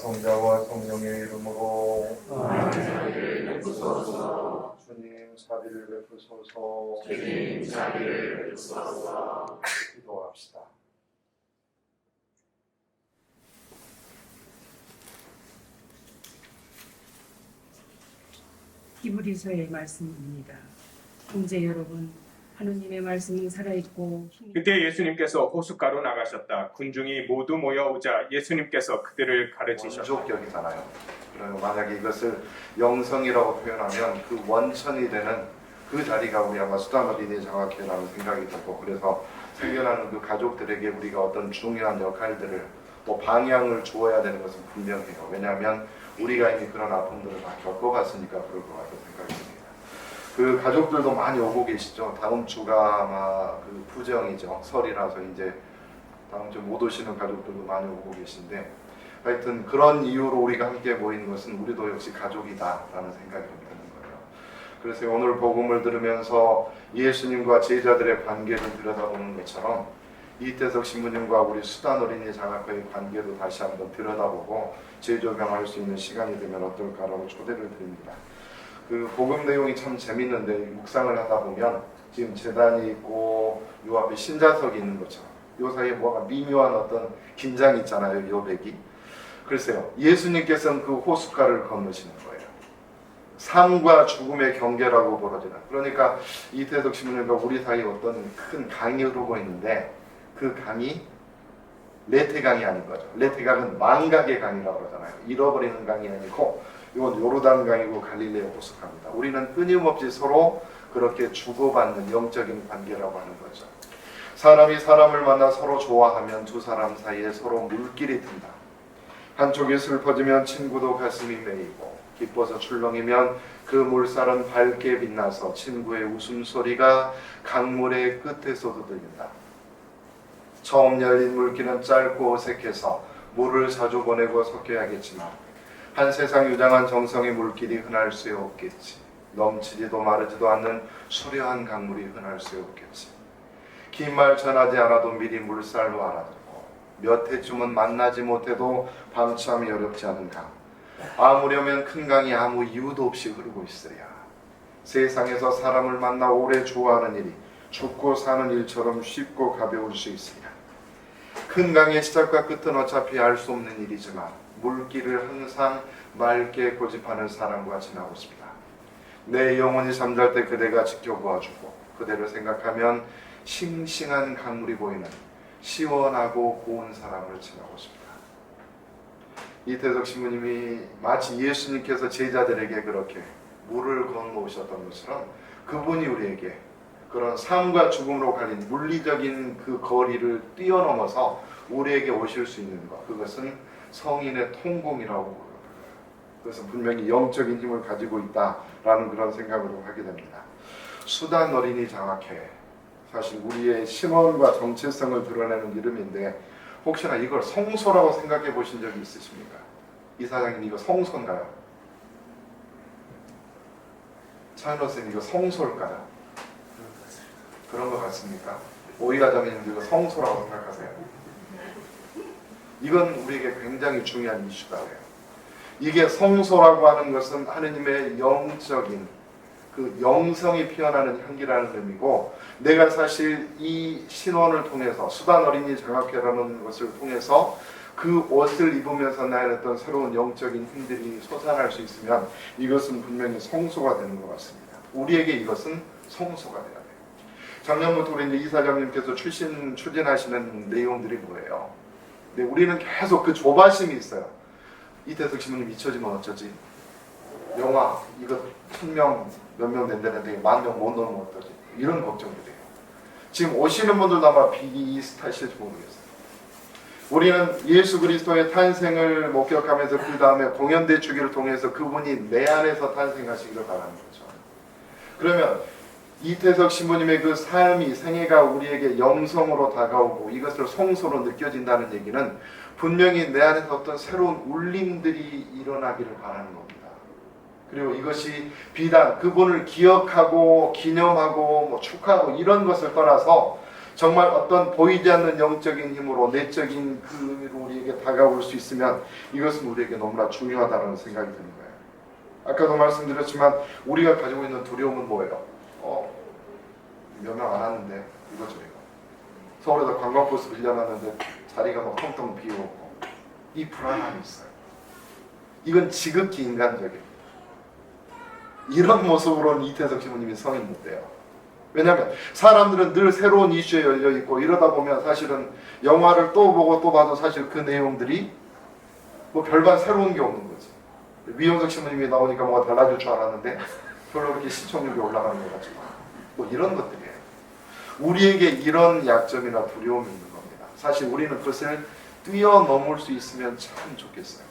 성자와 성령의 이름으로 저희를 베푸소서. 주님 자비를 베푸소서. 주님 자비를 베푸소서. 기도합시다. 히브리서의 말씀입니다. 형제 여러분, 하느님의 말씀은 살아있고 그때 예수님께서 호숫가로 나가셨다. 군중이 모두 모여오자 예수님께서 그들을 가르치셨다. 원조격이잖아요. 그러면 만약에 이것을 영성이라고 표현하면 그 원천이 되는 그 자리가 우리 아마 수단 어린이 장학회라는 생각이 들고, 그래서 생겨나는 그 가족들에게 우리가 어떤 중요한 역할들을 또 방향을 주어야 되는 것은 분명해요. 왜냐하면 우리가 이미 그런 아픔들을 다 겪어봤으니까 그럴 것 같다는 생각이 듭니다. 그 가족들도 많이 오고 계시죠. 다음 주가 아마 그 부정이죠. 설이라서 이제 다음 주 못 오시는 가족들도 많이 오고 계신데, 하여튼 그런 이유로 우리가 함께 모인 것은 우리도 역시 가족이다라는 생각이 좀 드는 거예요. 그래서 오늘 복음을 들으면서 예수님과 제자들의 관계를 들여다보는 것처럼 이태석 신부님과 우리 수단 어린이 장학회의 관계도 다시 한번 들여다보고 재조명할 수 있는 시간이 되면 어떨까라고 초대를 드립니다. 그 복음 내용이 참 재밌는데, 묵상을 하다 보면 지금 제단이 있고 요 앞에 신자석이 있는 것처럼 요 사이에 뭐가 미묘한 어떤 긴장이 있잖아요. 요백이. 글쎄요, 예수님께서는 그 호숫가를 건너시는 거예요. 삶과 죽음의 경계라고 벌어지는. 그러니까 이태석 신부님과 우리 사이에 어떤 큰 강이 흐르고 있는데, 그 강이 레테강이 아닌 거죠. 레테강은 망각의 강이라고 그러잖아요. 잃어버리는 강이 아니고 이건 요르단강이고 갈릴레오 호숫가입니다. 우리는 끊임없이 서로 그렇게 주고받는 영적인 관계라고 하는 거죠. 사람이 사람을 만나 서로 좋아하면 두 사람 사이에 서로 물길이 든다. 한쪽이 슬퍼지면 친구도 가슴이 메이고, 기뻐서 출렁이면 그 물살은 밝게 빛나서 친구의 웃음소리가 강물의 끝에서도 들린다. 처음 열린 물길은 짧고 어색해서 물을 자주 보내고 섞여야겠지만 한 세상 유장한 정성의 물길이 흔할 수 없겠지. 넘치지도 마르지도 않는 수려한 강물이 흔할 수 없겠지. 긴 말 전하지 않아도 미리 물살로 알아듣고, 몇 해쯤은 만나지 못해도 방치함이 어렵지 않은 강. 아무려면 큰 강이 아무 이유도 없이 흐르고 있으랴. 세상에서 사람을 만나 오래 좋아하는 일이 죽고 사는 일처럼 쉽고 가벼울 수 있으랴. 큰 강의 시작과 끝은 어차피 알 수 없는 일이지만 물길을 항상 맑게 고집하는 사람과 지나고 싶다. 내 영혼이 잠잘 때 그대가 지켜보아주고, 그대를 생각하면 싱싱한 강물이 보이는 시원하고 고운 사람을 지나고 싶다. 이태석 신부님이 마치 예수님께서 제자들에게 그렇게 물을 건너오셨던 것처럼 그분이 우리에게 그런 삶과 죽음으로 갈린 물리적인 그 거리를 뛰어넘어서 우리에게 오실 수 있는 것, 그것은 성인의 통공이라고 부릅니다. 그것은 분명히 영적인 힘을 가지고 있다라는 그런 생각으로 하게 됩니다. 수단 어린이 장학회, 사실 우리의 신원과 정체성을 드러내는 이름인데, 혹시나 이걸 성소라고 생각해 보신 적이 있으십니까? 이사장님, 이거 성소인가요? 차은호 선생님, 이거 성소일까요? 그런 것 같습니까? 오이가자매님, 이거 성소라고 생각하세요? 이건 우리에게 굉장히 중요한 이슈가 돼요. 이게 성소라고 하는 것은 하느님의 영적인 그 영성이 피어나는 향기라는 의미고, 내가 사실 이 신원을 통해서 수단 어린이 장학회라는 것을 통해서 그 옷을 입으면서 나의 어떤 새로운 영적인 힘들이 솟아날 수 있으면 이것은 분명히 성소가 되는 것 같습니다. 우리에게 이것은 성소가 돼야 돼요. 작년부터 우리 이제 이사장님께서 추진하시는 내용들이 뭐예요? 근데 우리는 계속 그 조바심이 있어요. 이태석 신부님 잊혀지면 어쩌지? 영화 이거 1000명 몇 명 된다는데 10,000명 못 넣으면 어떠지? 이런 걱정이 돼요. 지금 오시는 분들도 아마 비슷하실지 모르겠어요. 우리는 예수 그리스도의 탄생을 목격하면서 그 다음에 공연대 주기를 통해서 그분이 내 안에서 탄생하시기를 바라는 거죠. 그러면 이태석 신부님의 그 삶이, 생애가 우리에게 영성으로 다가오고 이것을 성소로 느껴진다는 얘기는 분명히 내 안에서 어떤 새로운 울림들이 일어나기를 바라는 겁니다. 그리고 이것이 비단 그분을 기억하고 기념하고 축하하고 이런 것을 떠나서 정말 어떤 보이지 않는 영적인 힘으로 내적인 그 힘으로 우리에게 다가올 수 있으면 이것은 우리에게 너무나 중요하다는 생각이 드는 거예요. 아까도 말씀드렸지만 우리가 가지고 있는 두려움은 뭐예요? 몇 명 안 왔는데 이거죠 이거. 서울에다 관광버스 빌려놨는데 자리가 막 텅텅 비어있고 이 불안함이 있어요. 이건 지극히 인간적이에요. 이런 모습으로는 이태석 신부님이 성인 못 돼요. 왜냐하면 사람들은 늘 새로운 이슈에 열려있고 이러다 보면 사실은 영화를 또 보고 또 봐도 사실 그 내용들이 뭐 별반 새로운 게 없는 거지. 위영석 신부님이 나오니까 뭐가 달라질 줄 알았는데 별로 그렇게 시청률이 올라가는 것 같지만 뭐 이런 것들이에요. 우리에게 이런 약점이나 두려움이 있는 겁니다. 사실 우리는 그것을 뛰어넘을 수 있으면 참 좋겠어요.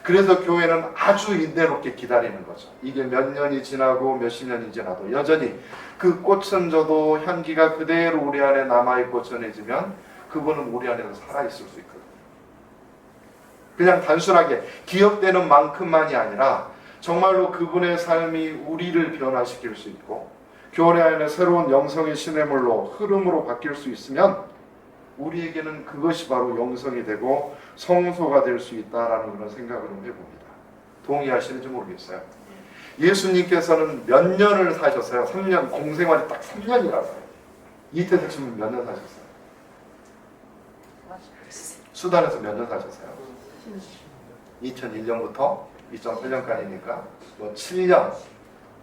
그래서 교회는 아주 인내롭게 기다리는 거죠. 이게 몇 년이 지나고 몇십 년이 지나도 여전히 그 꽃은 져도 향기가 그대로 우리 안에 남아있고 전해지면 그분은 우리 안에서 살아있을 수 있거든요. 그냥 단순하게 기억되는 만큼만이 아니라 정말로 그분의 삶이 우리를 변화시킬 수 있고 교회 안에 새로운 영성의 시냇물로 흐름으로 바뀔 수 있으면 우리에게는 그것이 바로 영성이 되고 성소가 될 수 있다라는 그런 생각을 해봅니다. 동의하시는지 모르겠어요. 예수님께서는 몇 년을 사셨어요? 3년, 공생활이 딱 3년이라서요. 이태석 씨는 몇 년 사셨어요? 수단에서 몇 년 사셨어요? 2001년부터 2008년까지니까 뭐 7년.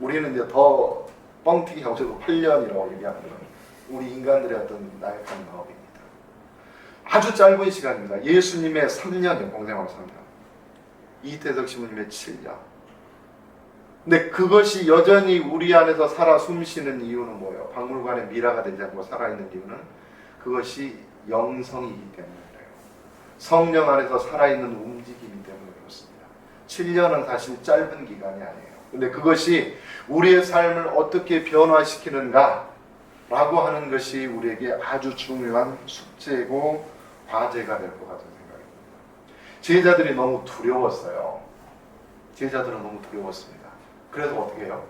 우리는 이제 더 뻥튀기 하고서도 8년이라고 얘기하는 거예요. 우리 인간들의 어떤 나약한 마음입니다. 아주 짧은 시간입니다. 예수님의 3년이요. 공생활 3년. 이태석 신부님의 7년. 근데 그것이 여전히 우리 안에서 살아 숨쉬는 이유는 뭐예요? 박물관의 미라가 되지 않고 살아있는 이유는 그것이 영성이기 때문에 그래요. 성령 안에서 살아있는 움직임이 때문에 그렇습니다. 7년은 사실 짧은 기간이 아니에요. 근데 그것이 우리의 삶을 어떻게 변화시키는가 라고 하는 것이 우리에게 아주 중요한 숙제고 과제가 될 것 같은 생각입니다. 제자들이 너무 두려웠어요. 제자들은 너무 두려웠습니다. 그래서 어떻게 해요?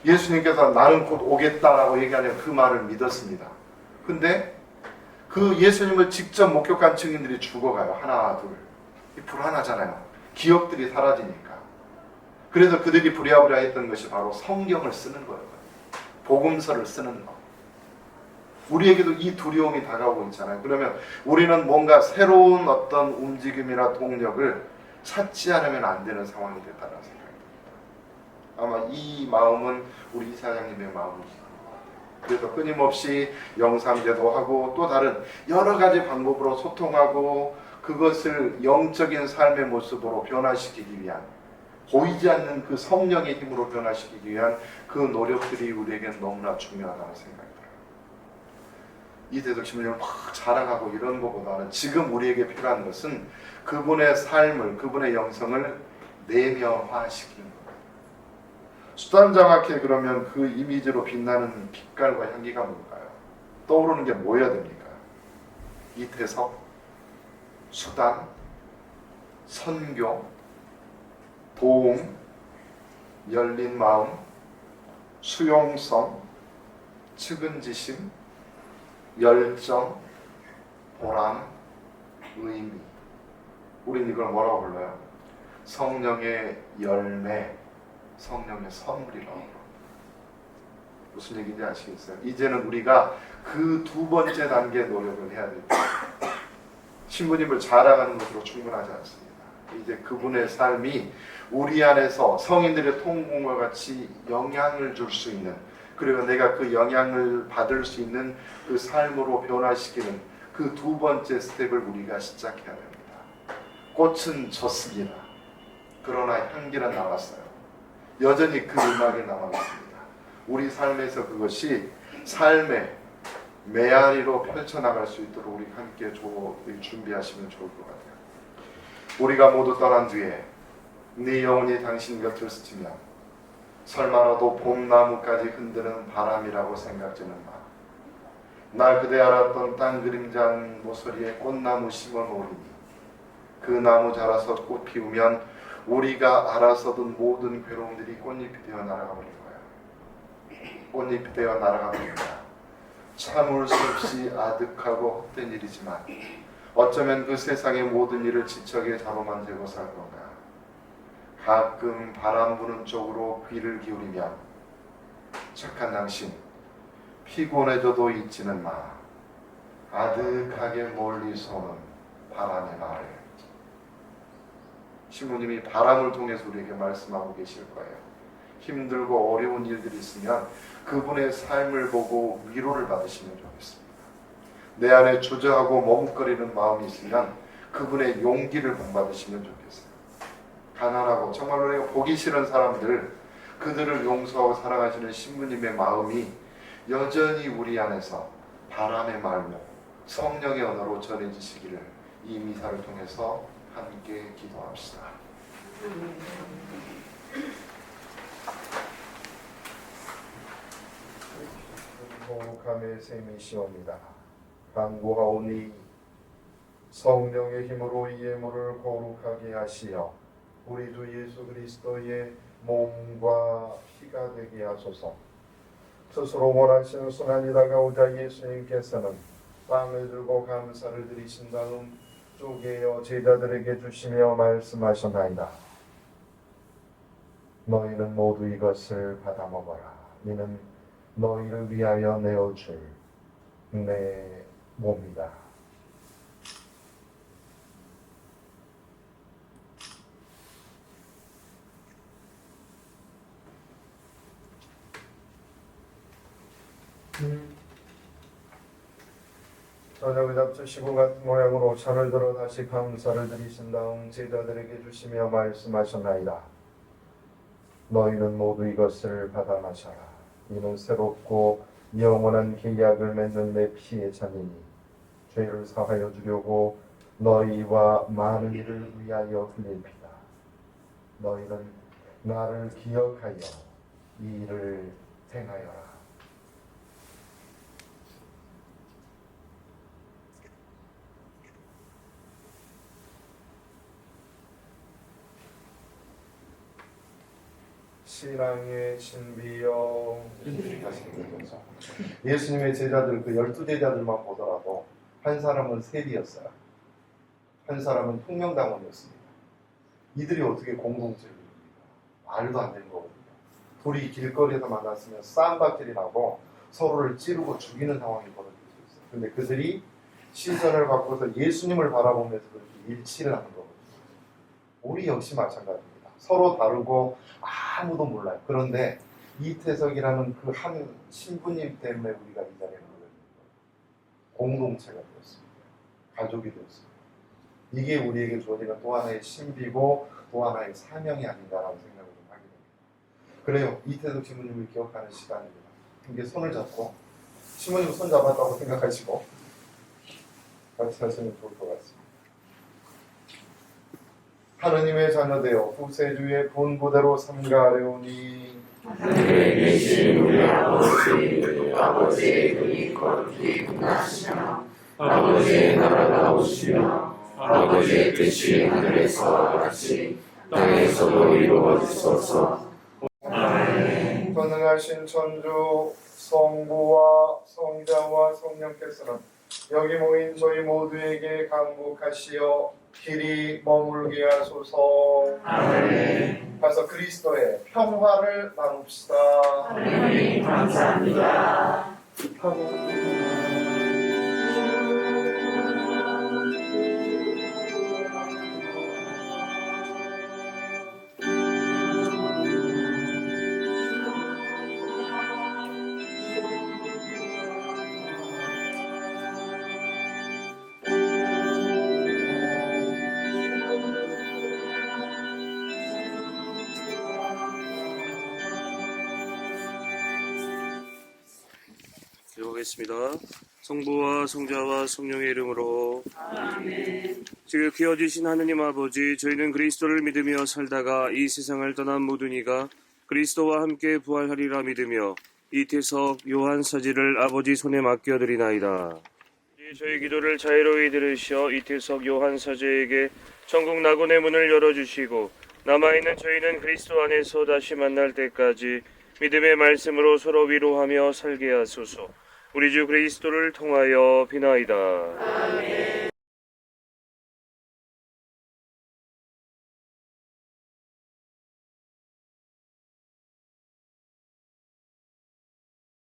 예수님께서 나는 곧 오겠다라고 얘기하는 그 말을 믿었습니다. 근데 그 예수님을 직접 목격한 증인들이 죽어가요. 하나, 둘. 불안하잖아요. 기억들이 사라지니까. 그래서 그들이 부랴부랴 했던 것이 바로 성경을 쓰는 거예요. 복음서를 쓰는 거. 우리에게도 이 두려움이 다가오고 있잖아요. 그러면 우리는 뭔가 새로운 어떤 움직임이나 동력을 찾지 않으면 안 되는 상황이 됐다는 생각이 듭니다. 아마 이 마음은 우리 이사장님의 마음이신 것 같아요. 그래서 끊임없이 영상제도 하고 또 다른 여러 가지 방법으로 소통하고 그것을 영적인 삶의 모습으로 변화시키기 위한 보이지 않는 그 성령의 힘으로 변화시키기 위한 그 노력들이 우리에게는 너무나 중요하다는 생각이 들어요. 이태석 신부님을 막 자랑하고 이런 것보다는 지금 우리에게 필요한 것은 그분의 삶을, 그분의 영성을 내면화시키는 거예요. 수단장학회 그러면 그 이미지로 빛나는 빛깔과 향기가 뭘까요? 떠오르는 게 뭐여야 됩니까? 이태석, 수단, 선교, 도움, 열린 마음, 수용성, 측은지심, 열정, 보람, 의미. 우린 이걸 뭐라고 불러요? 성령의 열매, 성령의 선물이라고 불러요. 무슨 얘기인지 아시겠어요? 이제는 우리가 그 두 번째 단계의 노력을 해야 됩니다. 신부님을 자랑하는 것으로 충분하지 않습니다. 이제 그분의 삶이 우리 안에서 성인들의 통공과 같이 영향을 줄 수 있는, 그리고 내가 그 영향을 받을 수 있는 그 삶으로 변화시키는 그 두 번째 스텝을 우리가 시작해야 됩니다. 꽃은 졌습니다. 그러나 향기는 남았어요. 여전히 그 음악이 남아있습니다. 우리 삶에서 그것이 삶의 메아리로 펼쳐나갈 수 있도록 우리 함께 준비하시면 좋을 것 같아요. 우리가 모두 떠난 뒤에 네 영혼이 당신 곁을 스치면 설마라도 봄나무까지 흔드는 바람이라고 생각지는 마. 날 그대 알았던 땅 그림자는 모서리에 꽃나무 심어놓으리니 그 나무 자라서 꽃 피우면 우리가 알아서던 모든 괴로움들이 꽃잎이 되어 날아가 버릴 거야. 꽃잎이 되어 날아가 버릴 거야. 참을 수 없이 아득하고 헛된 일이지만 어쩌면 그 세상의 모든 일을 지척에 자로만 대고 살 건가. 가끔 바람 부는 쪽으로 귀를 기울이며 착한 당신, 피곤해져도 잊지는 마. 아득하게 멀리서 오는 바람의 말을. 신부님이 바람을 통해서 우리에게 말씀하고 계실 거예요. 힘들고 어려운 일들이 있으면 그분의 삶을 보고 위로를 받으시면 좋겠습니다. 내 안에 주저하고 머뭇거리는 마음이 있으면 그분의 용기를 본받으시면 좋겠어요. 가난하고 정말로 내가 보기 싫은 사람들, 그들을 용서하고 사랑하시는 신부님의 마음이 여전히 우리 안에서 바람의 말로 성령의 언어로 전해지시기를 이 미사를 통해서 함께 기도합시다. 거룩함의 셈이시옵니다. 간구하오니 성령의 힘으로 이 예물을 거룩하게 하시어 우리 주 예수 그리스도의 몸과 피가 되게 하소서. 스스로 원하시는 순환이 다가오자 예수님께서는 빵을 들고 감사를 드리신 다음 쪼개어 제자들에게 주시며 말씀하셨나이다. 너희는 모두 이것을 받아 먹어라. 이는 너희를 위하여 내어줄 내 몸이다. 저녁을 잡수시고 같은 모양으로 잔을 들어 다시 감사를 드리신 다음 제자들에게 주시며 말씀하셨나이다. 너희는 모두 이것을 받아 마셔라. 이는 새롭고 영원한 계약을 맺는 내 피의 잔이니 죄를 사하여 주려고 너희와 많은 이를 위하여 흘릴 피다. 너희는 나를 기억하여 이 일을 행하여라. 신앙의 신비여. 예수님의 제자들, 그 12제자들만 보더라도 한 사람은 세리였어요. 한 사람은 혁명당원이었습니다. 이들이 어떻게 공동체를 이룹니까? 말도 안 되는 거거든요. 둘이 길거리에서 만났으면 쌈박질이 나고 서로를 찌르고 죽이는 상황이 벌어질 수 있어요. 근데 그들이 시선을 바꿔서 예수님을 바라보면서 그렇게 일치를 하는 거거든요. 우리 역시 마찬가지입니다. 서로 다르고 아무도 몰라요. 그런데 이태석이라는 그 한 신부님 때문에 우리가 이 자리에 모여 있는 거예요. 공동체가 되었습니다. 가족이 되었습니다. 이게 우리에게 주어지는 또 하나의 신비고 또 하나의 사명이 아닌가라는 생각을 좀 하게 됩니다. 그래요. 이태석 신부님을 기억하는 시간입니다. 이게 손을 잡고 신부님 손 잡았다고 생각하시고 같이 하시면 좋을 것 같습니다. 하느님의 자녀되어 구세주의 본부대로 삼가하려니 하늘에 계신 우리 아버지의 은이 거룩히 빛나시며 아버지의 나라가 오시며 아버지의 뜻이 하늘에서 같이 땅에서도 이루어지소서. 아멘. 전능하신 천주 성부와 성자와 성령께서는 여기 모인 저희 모두에게 강복하시어 길이 머물게 하소서. 아멘. 가서 그리스도의 평화를 나눕시다. 하나님 감사합니다. 기도하겠습니다. 성부와 성자와 성령의 이름으로 아멘. 지금 귀어주신 하느님 아버지, 저희는 그리스도를 믿으며 살다가 이 세상을 떠난 모든 이가 그리스도와 함께 부활하리라 믿으며 이태석 요한 사지를 아버지 손에 맡겨드리나이다. 저희 기도를 자애로이 들으시어 이태석 요한 사제에게 천국 낙원의 문을 열어주시고 남아있는 저희는 그리스도 안에서 다시 만날 때까지 믿음의 말씀으로 서로 위로하며 살게 하소서. 우리 주 그리스도를 통하여 비나이다. 아멘.